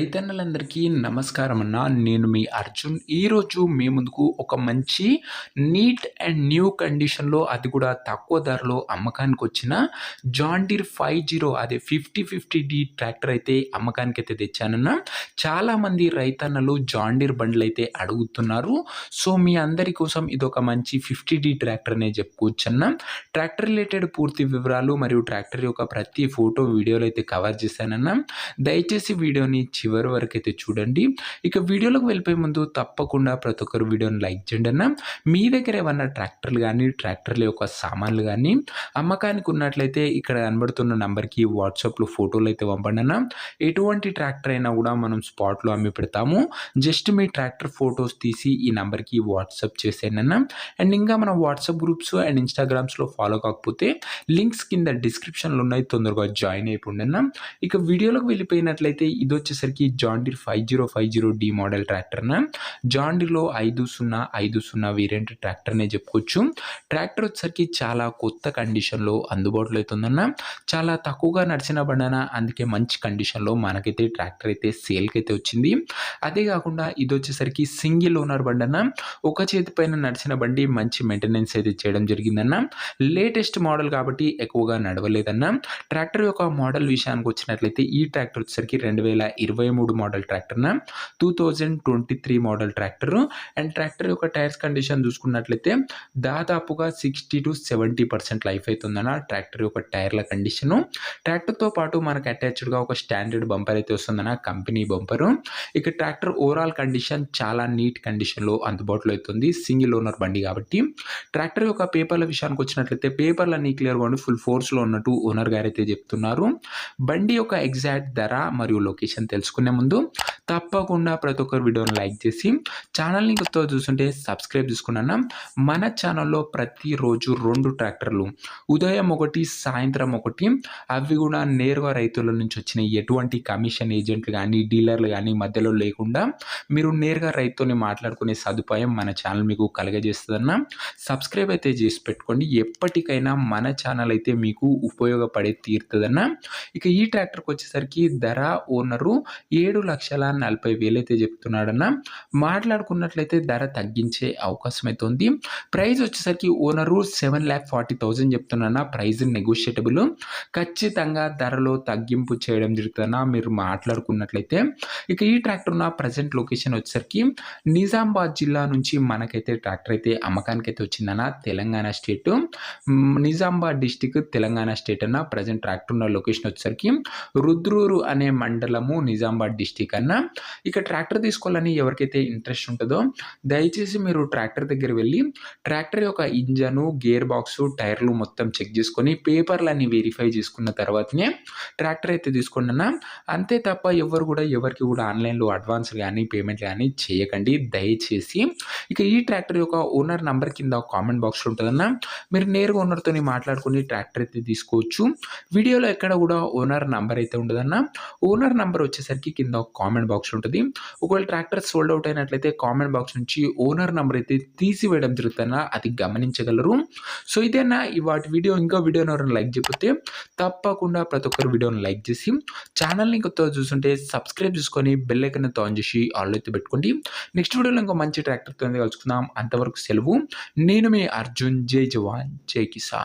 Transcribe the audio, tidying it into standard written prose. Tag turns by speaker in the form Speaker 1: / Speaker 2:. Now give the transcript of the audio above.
Speaker 1: రైతన్నలందరికీ నమస్కారం అన్న. నేను మీ అర్జున్. ఈరోజు మీ ముందుకు ఒక మంచి నీట్ అండ్ న్యూ కండిషన్‌లో అది కూడా తక్కువ ధరలో అమ్మకానికొచ్చిన జాన్ డీర్ 50 అదే 50-50D ట్రాక్టర్ అయితే అమ్మకానికైతే తెచ్చానన్న. చాలామంది రైతన్నలు జాన్ డీర్ బండ్లయితే అడుగుతున్నారు. సో, మీ అందరి కోసం ఇదొక మంచి 50D ట్రాక్టర్ అనే చెప్పుకోవచ్చన్న. ట్రాక్టర్ రిలేటెడ్ పూర్తి వివరాలు మరియు ట్రాక్టర్ యొక్క ప్రతి ఫోటో, వీడియోలో అయితే కవర్ చేశానన్న. దయచేసి వీడియోని చివరి వరకైతే చూడండి. ఇక వీడియోలోకి వెళ్ళిపోయే ముందు తప్పకుండా ప్రతి ఒక్కరు వీడియోని లైక్ చేయండి అన్న. మీ దగ్గర ఏమన్నా ట్రాక్టర్లు కానీ, ట్రాక్టర్ల యొక్క సామాన్లు కానీ అమ్మకానికి ఉన్నట్లయితే ఇక్కడ కనబడుతున్న నంబర్‌కి వాట్సాప్‌లో ఫోటోలు అయితే పంపండి అన్న. ఎటువంటి ట్రాక్టర్ అయినా కూడా మనం స్పాట్‌లో అమ్మి పెడతాము. జస్ట్ మీ ట్రాక్టర్ ఫోటోస్ తీసి ఈ నంబర్‌కి వాట్సాప్ చేసేయండి అన్న. అండ్ ఇంకా మన వాట్సాప్ గ్రూప్స్ అండ్ ఇన్‌స్టాగ్రామ్స్‌లో ఫాలో కాకపోతే లింక్స్ కింద డిస్క్రిప్షన్‌లో ఉన్నాయి. తొందరగా జాయిన్ అయిపోండి అన్న. ఇక వీడియోలోకి వెళ్ళిపోయినట్లయితే ఇదొచ్చేసరికి జాన్ డీర్ 5050D మోడల్ ట్రాక్టర్‌న. జాన్ డీర్‌లో 5050 వేరియంట్ ట్రాక్టర్‌నే చెప్పుకోవచ్చు. ట్రాక్టర్ వచ్చేసరికి చాలా కొత్త కండిషన్‌లో అందుబాటులో అయితే ఉందన్న. చాలా తక్కువగా నడిచిన బండన, అందుకే మంచి కండిషన్‌లో మనకైతే ట్రాక్టర్ అయితే సేల్‌కైతే వచ్చింది. అదే కాకుండా ఇదొచ్చేసరికి సింగిల్ ఓనర్ బండన. ఒక చేతి పైన నడిచిన బండి, మంచి మెయింటెనెన్స్ అయితే చేయడం జరిగిందన్న. లేటెస్ట్ మోడల్ కాబట్టి ఎక్కువగా నడవలేదన్న. ట్రాక్టర్ యొక్క మోడల్ విషయానికి వచ్చినట్లయితే ఈ ట్రాక్టర్ వచ్చేసరికి 2023 మోడల్ ట్రాక్టర్‌న. 2023 మోడల్ ట్రాక్టరు. అండ్ ట్రాక్టర్ యొక్క టైర్స్ కండిషన్ చూసుకున్నట్లయితే దాదాపుగా 60-70% లైఫ్ అవుతుందన్న ట్రాక్టర్ యొక్క టైర్ల కండిషను. ట్రాక్టర్‌తో పాటు మనకు అటాచ్డ్‌గా ఒక స్టాండర్డ్ బంపర్ అయితే వస్తుందన్న, కంపెనీ బంపరు. ఇక ట్రాక్టర్ ఓవరాల్ కండిషన్ చాలా నీట్ కండిషన్‌లో అందుబాటులో అవుతుంది. సింగిల్ ఓనర్ బండి కాబట్టి. ట్రాక్టర్ యొక్క పేపర్ల విషయానికి వచ్చినట్లయితే పేపర్లన్నీ క్లియర్‌గా ఉండి ఫుల్ ఫోర్స్‌లో ఉన్నట్టు ఓనర్ గారైతే చెప్తున్నారు. బండి యొక్క ఎగ్జాక్ట్ ధర మరియు లొకేషన్ తెలుసుకునే ముందు తప్పకుండా ప్రతి ఒక్కరు వీడియోని లైక్ చేసి ఛానల్ని కొత్తగా చూస్తుంటే సబ్స్క్రైబ్ చేసుకున్నాను. మన ఛానల్లో ప్రతిరోజు 2 ట్రాక్టర్లు, ఉదయం ఒకటి, సాయంత్రం ఒకటి, అవి కూడా నేరుగా రైతుల నుంచి వచ్చిన ఎటువంటి కమిషన్ ఏజెంట్లు కానీ, డీలర్లు కానీ మధ్యలో లేకుండా మీరు నేరుగా రైతుని మాట్లాడుకునే సదుపాయం మన ఛానల్ మీకు కలగజేస్తుందన్న. సబ్స్క్రైబ్ అయితే చేసి పెట్టుకోండి. ఎప్పటికైనా మన ఛానల్ అయితే మీకు ఉపయోగపడే తీరుతుందన్న. ఇక ఈ ట్రాక్టర్కి వచ్చేసరికి ధర ఓనరు 7,40,000 అయితే చెప్తున్నాడన్న. మాట్లాడుకున్నట్లయితే ధర తగ్గించే అవకాశం అయితే ఉంది. ప్రైస్ వచ్చేసరికి ఓనరు 7,40,000 చెప్తున్నా. Price negotiable. ఖచ్చితంగా ధరలో తగ్గింపు చేయడం జరుగుతుందన్న మీరు మాట్లాడుకున్నట్లయితే. ఇక ఈ ట్రాక్టర్ ఉన్న ప్రజెంట్ లొకేషన్ వచ్చేసరికి నిజామాబాద్ జిల్లా నుంచి మనకైతే ట్రాక్టర్ అయితే అమ్మకానికైతే వచ్చిందన్న. Telangana state, Nizamabad district, Telangana state అన్న. ప్రజెంట్ ట్రాక్టర్ ఉన్న లొకేషన్ వచ్చేసరికి రుద్రూరు అనే మండలము, నిజామాబాద్ డిస్టిక్ అన్న. ఇక ట్రాక్టర్ తీసుకోవాలని ఎవరికైతే ఇంట్రెస్ట్ ఉంటుందో దయచేసి మీరు ట్రాక్టర్ దగ్గర వెళ్ళి ట్రాక్టర్ యొక్క ఇంజను, గేర్ బాక్సు, టైర్లు మొత్తం చెక్ చేసుకొని పేపర్లన్నీ వెరిఫై చేసుకున్న తర్వాతనే ట్రాక్టర్ అయితే తీసుకోండి అన్న. అంతే తప్ప ఎవరికి కూడా ఆన్లైన్లో అడ్వాన్స్ కానీ, పేమెంట్ కానీ చేయకండి దయచేసి. ఇక ఈ ట్రాక్టర్ యొక్క ఓనర్ నంబర్ కింద కామెంట్ బాక్స్లో ఉంటుందన్న. మీరు నేరుగా ఓనర్తో మాట్లాడుకుని ట్రాక్టర్ అయితే తీసుకోవచ్చు. వీడియోలో ఎక్కడ కూడా ఓనర్ నంబర్ అయితే ఉండదన్న. ఓనర్ నంబర్ వచ్చేసరికి కింద కామెంట్ బాక్స్ ఉంటుంది. ఒకవేళ ట్రాక్టర్ సోల్డ్ అవుట్ అయినట్లయితే కామెంట్ బాక్స్ నుంచి ఓనర్ నంబర్ అయితే తీసివేయడం జరుగుతుందన్న. అది గమనించగలరు. సో ఇదేనా ఇవాటి వీడియో. ఇంకా వీడియోని ఎవరైనా లైక్ చేయకపోతే తప్పకుండా ప్రతి ఒక్కరు వీడియోని లైక్ చేసి ఛానల్ని కొత్తగా చూస్తుంటే సబ్స్క్రైబ్ చేసుకొని బెల్ ఐకాన్ ఆన్ చేసి ఆల్ అయితే పెట్టుకోండి. నెక్స్ట్ వీడియోలో ఇంకో మంచి ట్రాక్టర్తో కలుసుకుందాం. అంతవరకు సెలవు. నేను మీ అర్జున్. జై జవాన్, జై కిసాన్.